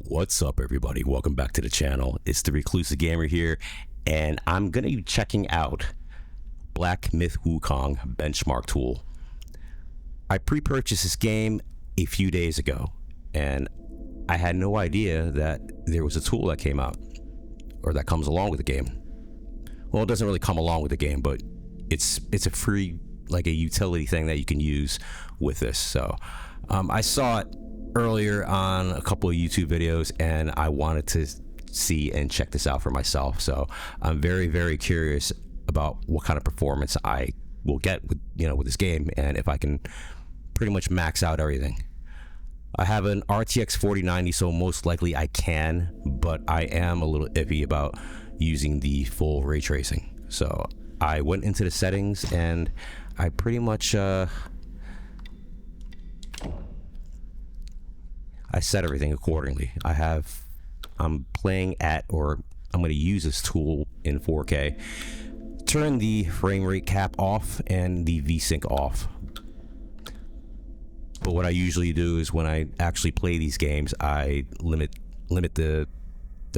What's up, everybody? Welcome back to the channel. It's the Reclusive Gamer here, and I'm gonna be checking out Black Myth Wukong benchmark tool. I pre-purchased this game a few days ago, and I had no idea that there was a tool that came out, or that comes along with the game. Well, it doesn't really come along with the game, but it's a free, like a utility thing that you can use with this. So I saw it earlier on a couple of YouTube videos, and I wanted to see and check this out for myself. So I'm very, very curious about what kind of performance I will get with with this game, and if I can pretty much max out everything. I have an RTX 4090, so most likely I can, but I am a little iffy about using the full ray tracing. So I went into the settings and I pretty much I set everything accordingly. I'm playing at, or I'm going to use this tool in 4K. Turn the frame rate cap off and the VSync off. But what I usually do is when I actually play these games, I limit the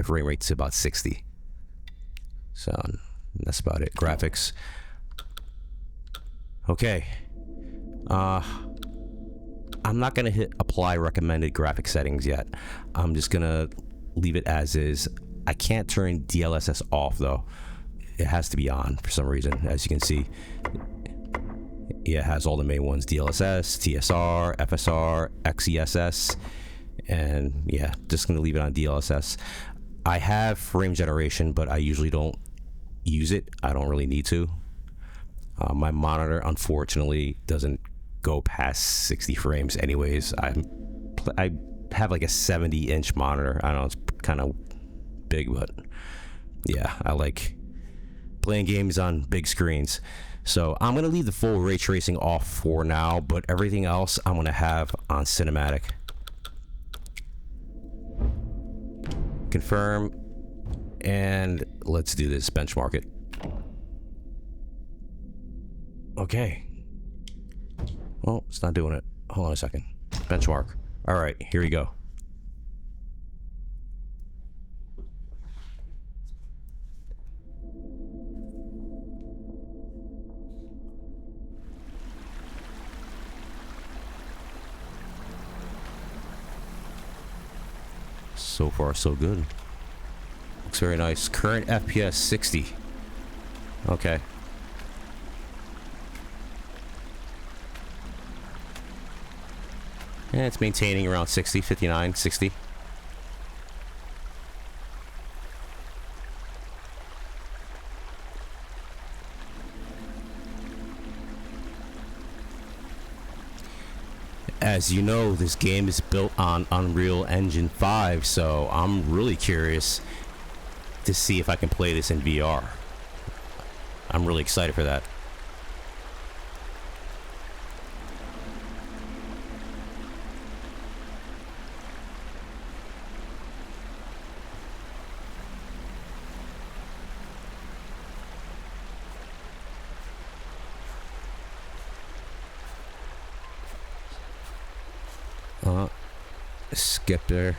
frame rate to about 60. So that's about it. Graphics. Okay. I'm not gonna hit apply recommended graphic settings yet. I'm just gonna leave it as is. I can't turn DLSS off though. It has to be on for some reason. As you can see, yeah, it has all the main ones: DLSS, TSR, FSR, XESS, and yeah, just gonna leave it on DLSS. I have frame generation, but I usually don't use it. I don't really need to. My monitor, unfortunately, doesn't go past 60 frames anyways. I have like a 70-inch monitor. I know it's kind of big, but yeah, I like playing games on big screens. So I'm gonna leave the full ray tracing off for now, but everything else I'm gonna have on cinematic. Confirm, and let's do this. Benchmark it. Okay. Well, it's not doing it. Hold on a second. Benchmark. All right, here we go. So far, so good. Looks very nice. Current FPS 60. Okay. And it's maintaining around 60, 59, 60. As you know, this game is built on Unreal Engine 5, so I'm really curious to see if I can play this in VR. I'm really excited for that. Skip there.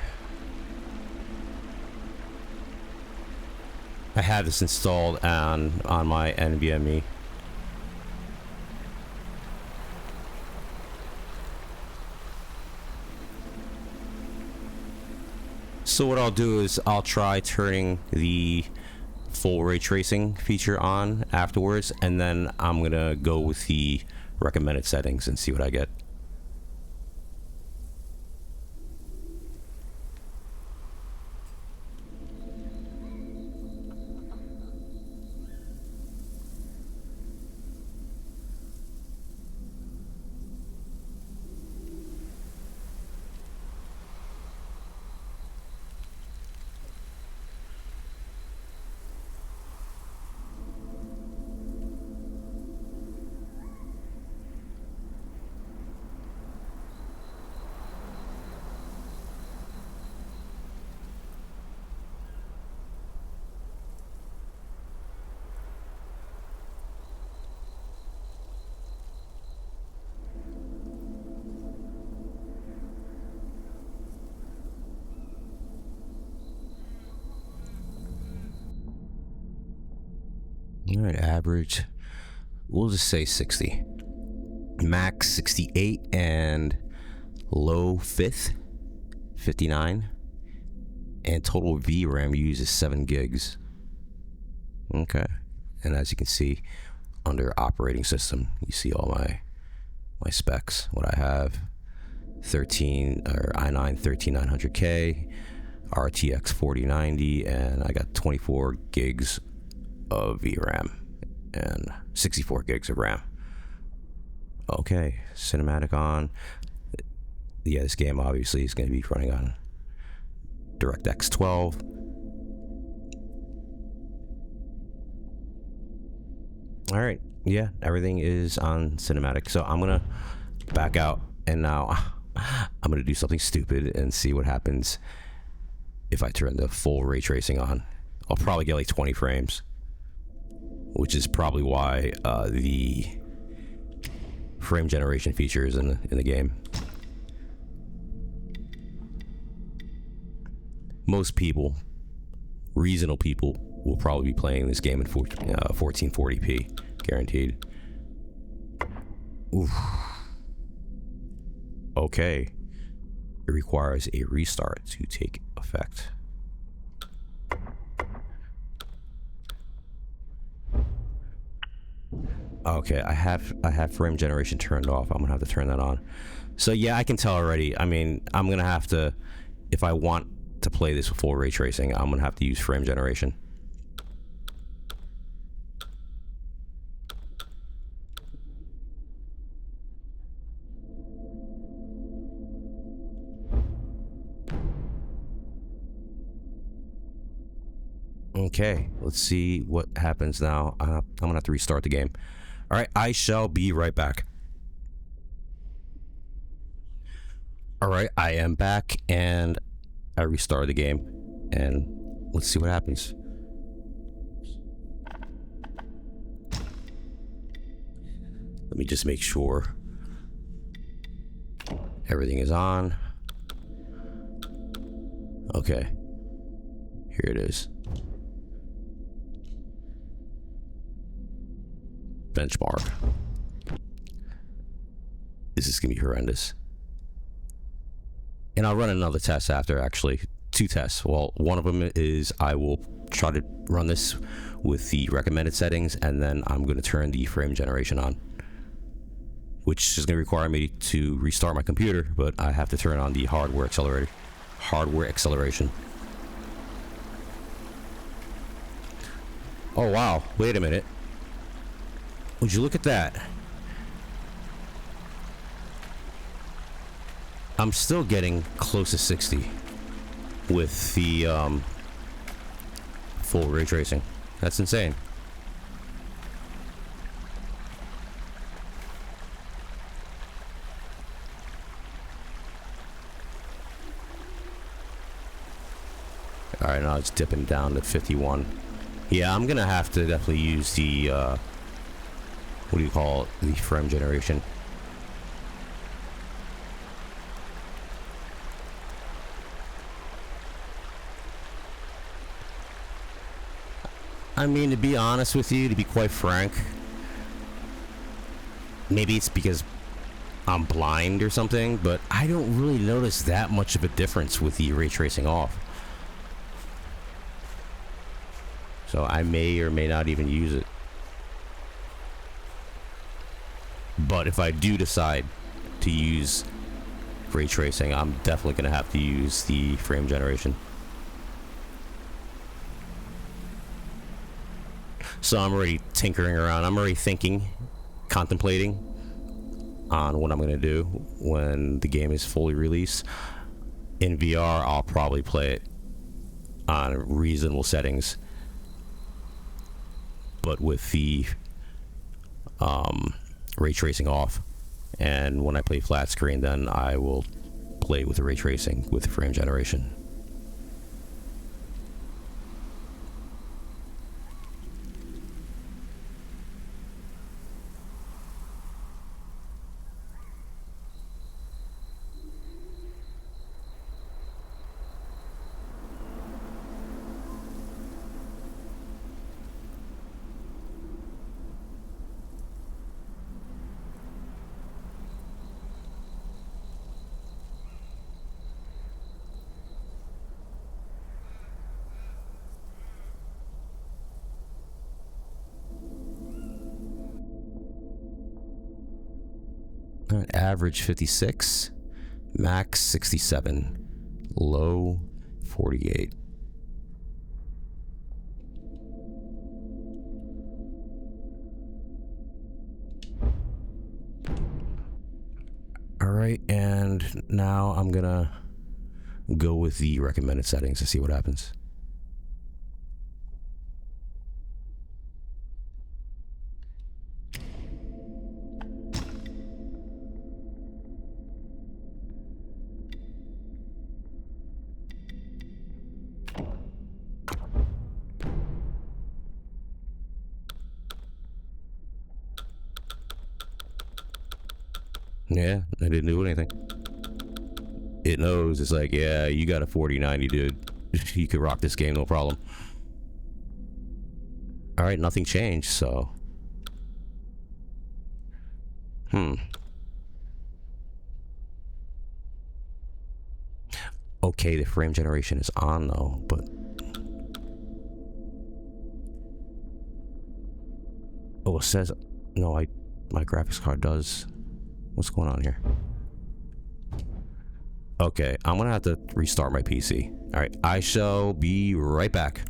I have this installed on my NVMe. So what I'll do is I'll try turning the full ray tracing feature on afterwards, and then I'm gonna go with the recommended settings and see what I get. All right, average, we'll just say 60. Max 68 and low 5th 59. And total VRAM uses 7 gigs. Okay. And as you can see, under operating system, you see all my specs. What I have: 13 or i9 13900K, RTX 4090, and I got 24 gigs of VRAM and 64 gigs of RAM. Okay, cinematic on. Yeah, this game obviously is going to be running on DirectX 12. All right, yeah, everything is on cinematic. So I'm gonna back out, and now I'm gonna do something stupid and see what happens if I turn the full ray tracing on. I'll probably get like 20 frames, which is probably why the frame generation feature is in the game. Most people, reasonable people, will probably be playing this game in 1440p, guaranteed. Oof. Okay. It requires a restart to take effect. Okay, I have frame generation turned off. I'm gonna have to turn that on. So yeah, I can tell already. I mean, I'm gonna have to, if I want to play this with full ray tracing, I'm gonna have to use frame generation. Okay, let's see what happens now. I'm gonna have to restart the game. All right, I shall be right back. All right, I am back, and I restarted the game, and let's see what happens. Let me just make sure everything is on. Okay, here it is. Benchmark. This is gonna be horrendous. And I'll run another test after, actually. 2 tests. Well, one of them is I will try to run this with the recommended settings, and then I'm going to turn the frame generation on, which is going to require me to restart my computer, but I have to turn on the hardware acceleration. Oh wow, wait a minute. Would you look at that? I'm still getting close to 60 with the full ray tracing. That's insane. All right, now it's dipping down to 51. Yeah, I'm gonna have to definitely use the what do you call it? The frame generation. I mean, to be honest with you, to be quite frank, maybe it's because I'm blind or something, but I don't really notice that much of a difference with the ray tracing off. So I may or may not even use it. But if I do decide to use ray tracing, I'm definitely going to have to use the frame generation. So I'm already tinkering around. I'm already thinking, contemplating on what I'm going to do when the game is fully released. In VR, I'll probably play it on reasonable settings, but with the ray tracing off. And when I play flat screen, then I will play with the ray tracing with the frame generation. Average 56, max 67, low 48. All right, and now I'm gonna go with the recommended settings to see what happens. Yeah, I didn't do anything. It knows. It's like, yeah, you got a 4090, dude. You could rock this game, no problem. All right, nothing changed, so. Okay, the frame generation is on though, but. Oh, it says, no, my graphics card does. What's going on here? Okay, I'm gonna have to restart my PC. All right, I shall be right back.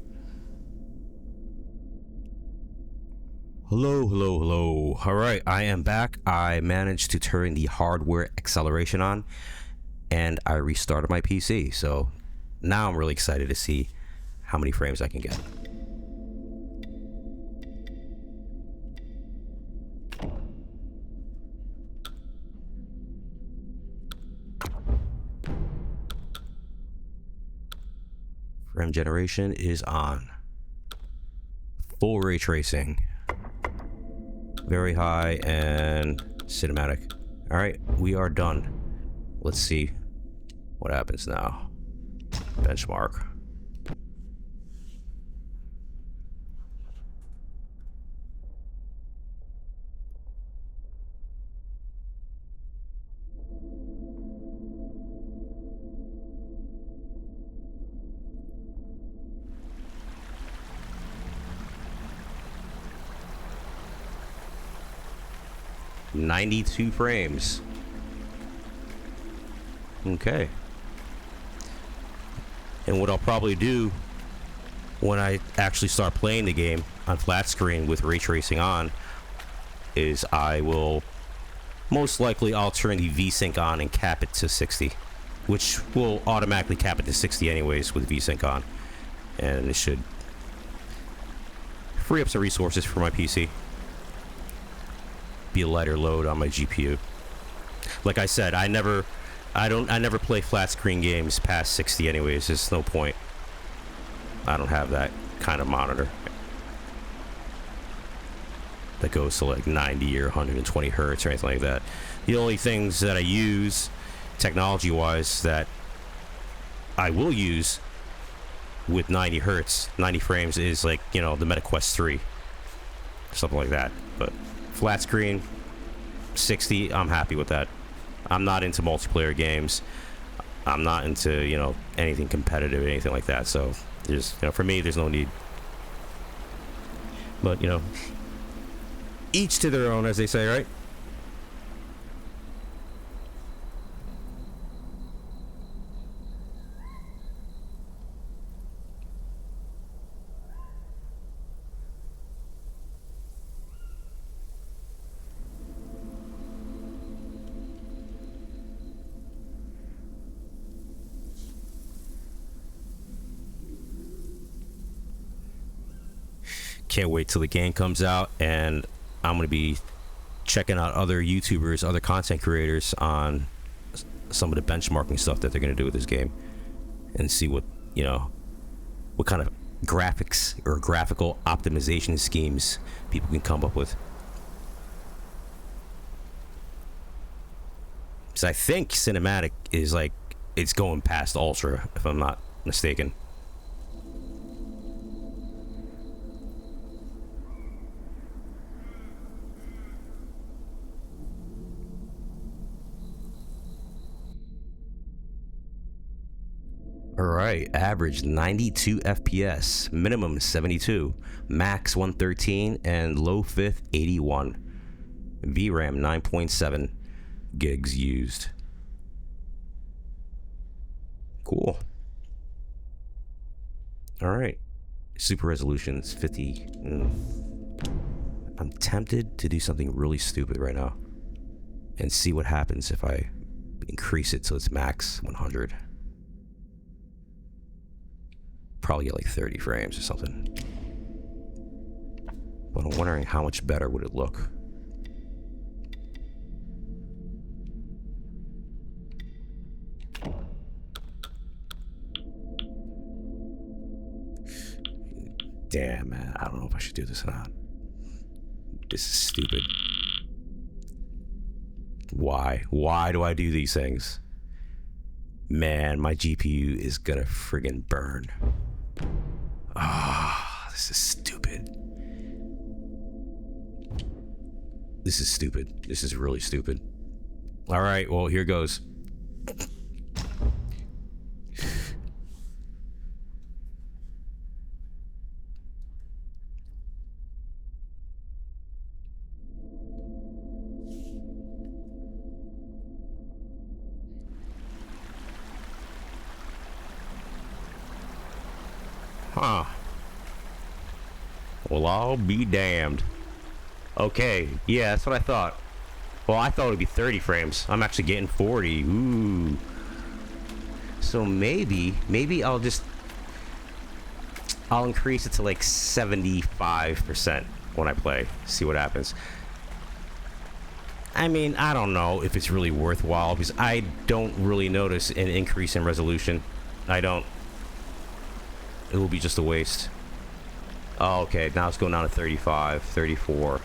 Hello. All right, I am back. I managed to turn the hardware acceleration on, and I restarted my PC. So now I'm really excited to see how many frames I can get. Frame generation is on. Full ray tracing. Very high and cinematic. All right, we are done. Let's see what happens now. Benchmark. .92 frames. Okay. And what I'll probably do when I actually start playing the game on flat screen with ray tracing on is I will most likely I'll turn the VSync on and cap it to 60, which will automatically cap it to 60 anyways with VSync on, and it should free up some resources for my PC. Be a lighter load on my GPU. Like I said, I never play flat screen games past 60 anyways. There's no point. I don't have that kind of monitor that goes to like 90 or 120 hertz or anything like that. The only things that I use technology wise that I will use with 90 hertz 90 frames is like, you know, the MetaQuest 3, something like that. But flat screen 60, I'm happy with that. I'm not into multiplayer games. I'm not into, you know, anything competitive or anything like that. So there's, you know, for me, there's no need. But, you know, each to their own, as they say, right? Can't wait till the game comes out, and I'm going to be checking out other YouTubers, other content creators on some of the benchmarking stuff that they're going to do with this game, and see what, you know, what kind of graphics or graphical optimization schemes people can come up with. So I think cinematic is like, it's going past ultra, if I'm not mistaken. Alright, average 92 FPS, minimum 72, max 113, and low fifth 81. VRAM 9.7, gigs used. Cool. All right. Super resolution is 50. I'm tempted to do something really stupid right now and see what happens if I increase it to its max 100. Probably get like 30 frames or something. But I'm wondering how much better would it look. Damn, man. I don't know if I should do this or not. This is stupid. Why? Why do I do these things? Man, my GPU is gonna friggin' burn. Ah, this is stupid. This is stupid. This is really stupid. All right, well, here goes. Huh. Well, I'll be damned. Okay, yeah, that's what I thought. Well, I thought it would be 30 frames. I'm actually getting 40. Ooh. So maybe I'll increase it to like 75% when I play. See what happens. I mean, I don't know if it's really worthwhile because I don't really notice an increase in resolution. I don't. It will be just a waste. Oh, okay. Now it's going down to 35, 34.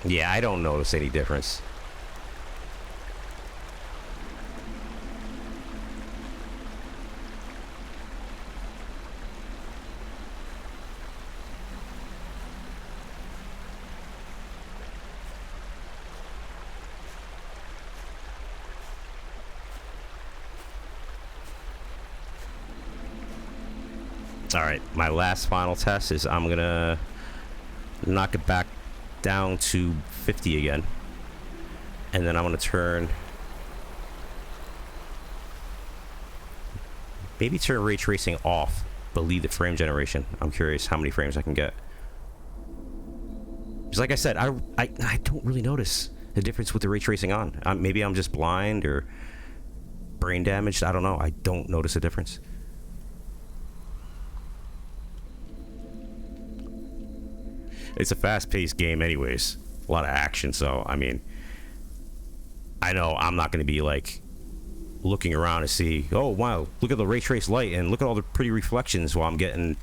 Yeah, I don't notice any difference. All right, my last final test is I'm gonna knock it back down to 50 again, and then I'm gonna turn ray tracing off, but leave the frame generation. I'm curious how many frames I can get. Because like I said, I don't really notice the difference with the ray tracing on. Maybe I'm just blind or brain damaged. I don't know. I don't notice a difference. It's a fast-paced game anyways. A lot of action, so, I mean, I know I'm not going to be, like, looking around to see, oh, wow, look at the ray trace light, and look at all the pretty reflections while I'm getting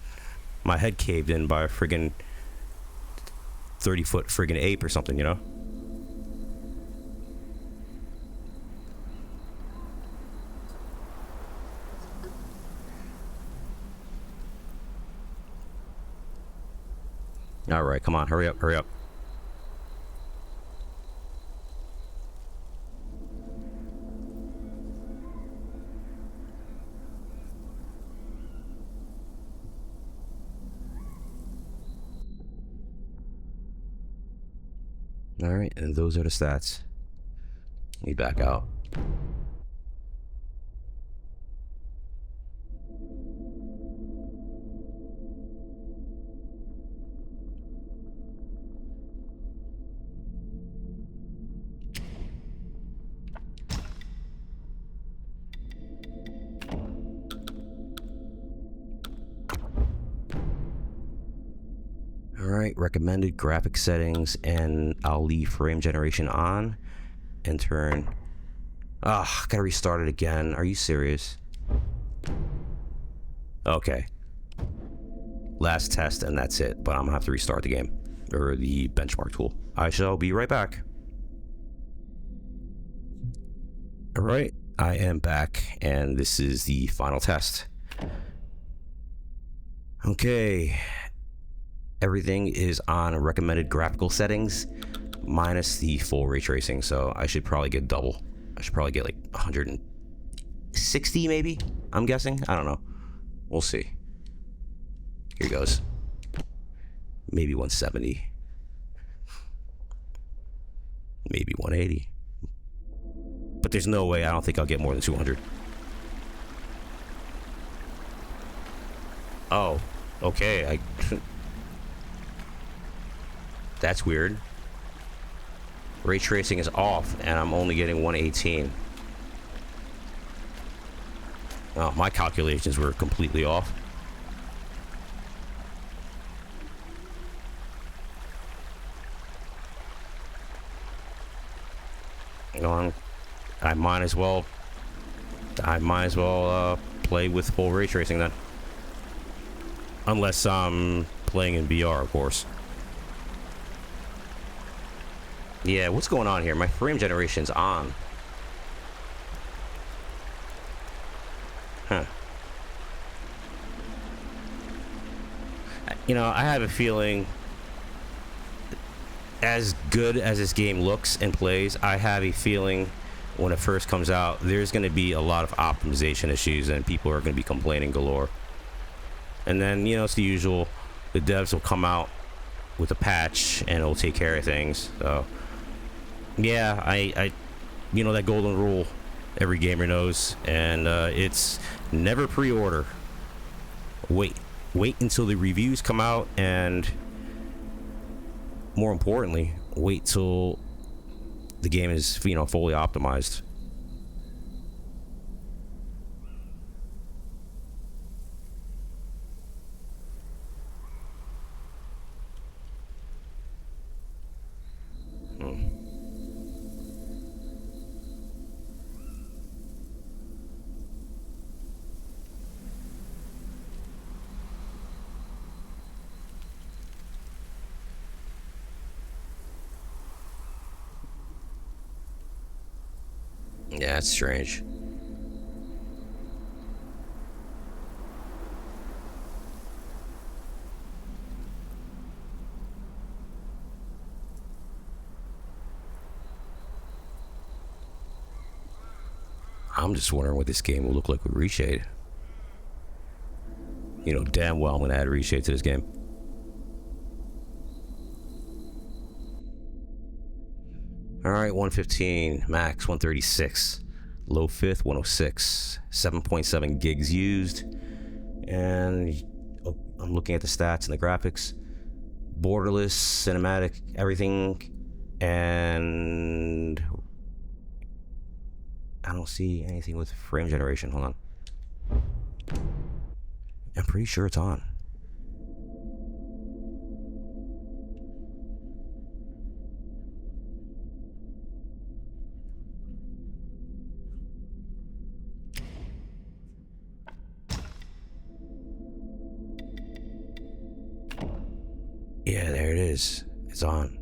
my head caved in by a friggin' 30-foot friggin' ape or something, you know? All right, come on, hurry up, hurry up. All right, and those are the stats. Let me back out. Alright, recommended graphic settings, and I'll leave frame generation on and turn. Gotta restart it again. Are you serious? Okay. Last test, and that's it. But I'm gonna have to restart the game, or the benchmark tool. I shall be right back. Alright, I am back, and this is the final test. Okay. Everything is on recommended graphical settings minus the full ray tracing, so I should probably get double. I should probably get like 160 maybe, I'm guessing. I don't know. We'll see. Here goes. Maybe 170. maybe 180. But there's no way, I don't think I'll get more than 200. Oh, okay. That's weird. Ray tracing is off, and I'm only getting 118. Oh, my calculations were completely off. I might as well play with full ray tracing then. Unless I'm playing in VR, of course. Yeah, what's going on here? My frame generation's on. Huh. You know, I have a feeling, as good as this game looks and plays, I have a feeling when it first comes out, there's going to be a lot of optimization issues and people are going to be complaining galore. And then, you know, it's the usual. The devs will come out with a patch and it'll take care of things. So, yeah, I you know, that golden rule every gamer knows, and it's never pre-order. Wait until the reviews come out, and more importantly, wait till the game is, you know, fully optimized. Yeah, it's strange. I'm just wondering what this game will look like with reshade. You know damn well I'm gonna add reshade to this game. Alright, 115, max 136, low fifth 106, 7.7 gigs used, and I'm looking at the stats and the graphics. Borderless, cinematic, everything, and I don't see anything with frame generation. Hold on. I'm pretty sure it's on. Yeah, there it is. It's on.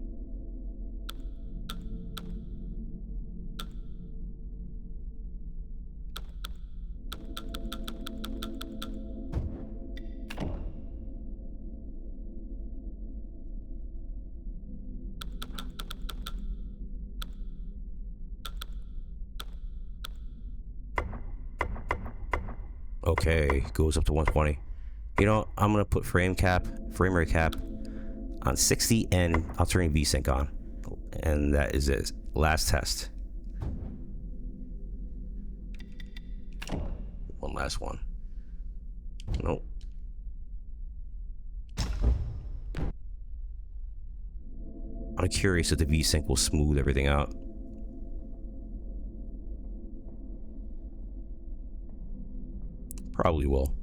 Okay, goes up to 120. You know, I'm gonna put frame rate cap on 60, and I'll turn VSync on. And that is it. Last test. One last one. Nope. I'm curious if the VSync will smooth everything out. Probably will.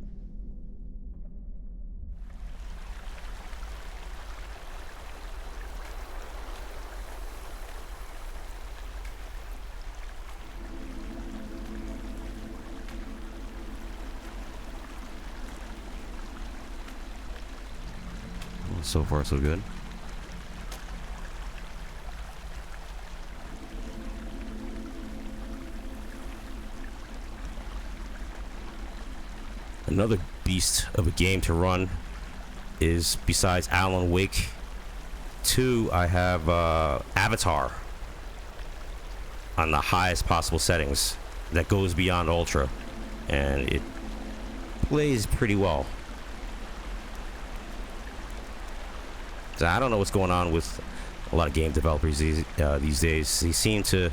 So far, so good. Another beast of a game to run is, besides Alan Wake 2, I have Avatar on the highest possible settings that goes beyond Ultra, and it plays pretty well. So I don't know what's going on with a lot of game developers these days, they seem to,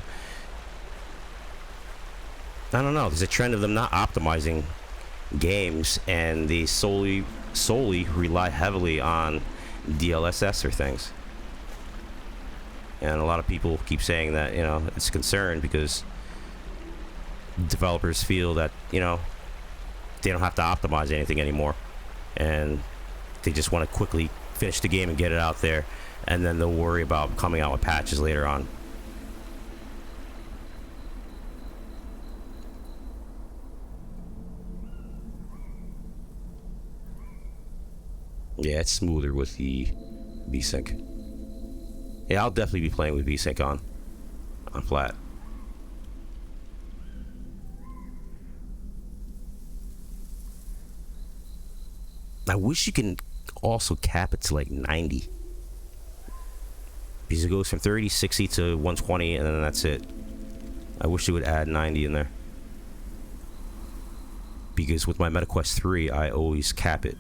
I don't know, there's a trend of them not optimizing games, and they solely rely heavily on DLSS or things. And a lot of people keep saying that, you know, it's a concern because developers feel that, you know, they don't have to optimize anything anymore, and they just want to quickly finish the game and get it out there, and then they'll worry about coming out with patches later on. Yeah, it's smoother with the VSync. Yeah, I'll definitely be playing with VSync on flat. I wish you can also cap it to like 90. Because it goes from 30, 60 to 120, and then that's it. I wish it would add 90 in there. Because with my MetaQuest 3, I always cap it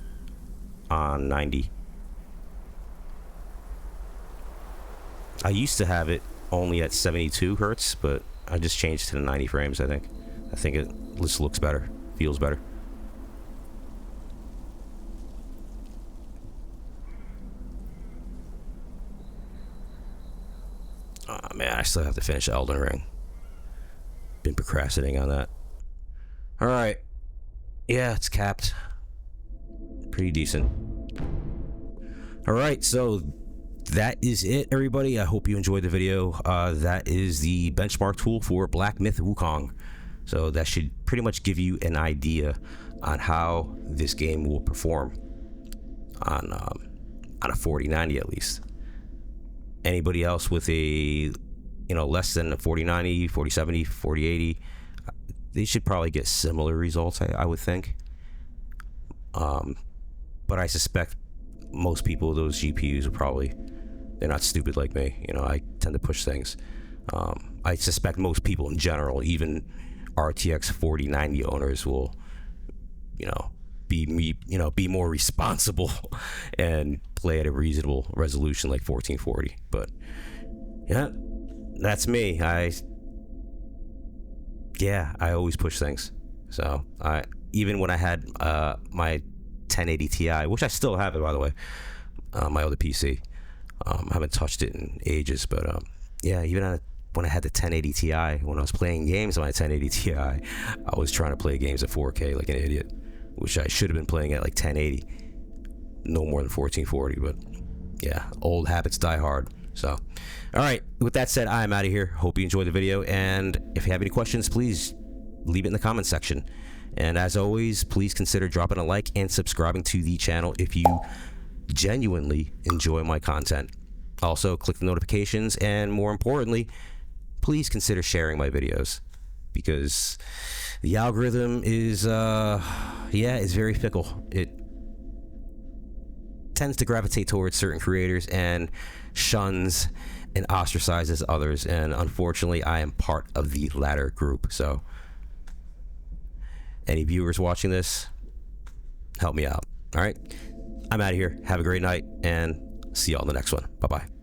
on 90. I used to have it only at 72 hertz, but I just changed to the 90 frames, I think. I think it just looks better, feels better. Oh man, I still have to finish Elden Ring. Been procrastinating on that. Alright. Yeah, it's capped. Pretty decent. Alright, so that is it, everybody. I hope you enjoyed the video. That is the benchmark tool for Black Myth Wukong. So that should pretty much give you an idea on how this game will perform on a 4090 at least. Anybody else with a, you know, less than a 4090, 4070, 4080, they should probably get similar results, I would think. But I suspect most people, those GPUs are probably, they're not stupid like me. You know, I tend to push things. I suspect most people in general, even RTX 4090 owners, will, you know, be more responsible and play at a reasonable resolution like 1440. But yeah, that's me. I always push things. So even when I had my 1080 Ti, which I still have it, by the way, my other PC, I haven't touched it in ages, but yeah, even when I had the 1080 Ti, when I was playing games on my 1080 Ti, I was trying to play games at 4K like an idiot, which I should have been playing at like 1080, no more than 1440. But yeah, old habits die hard. So, all right, with that said, I'm out of here. Hope you enjoyed the video, and if you have any questions, please leave it in the comment section. And as always, please consider dropping a like and subscribing to the channel if you genuinely enjoy my content. Also, click the notifications, and more importantly, please consider sharing my videos, because the algorithm is very fickle. It tends to gravitate towards certain creators and shuns and ostracizes others, and unfortunately I am part of the latter group. So any viewers watching this, help me out. All right, I'm out of here. Have a great night, and see y'all in the next one. Bye bye.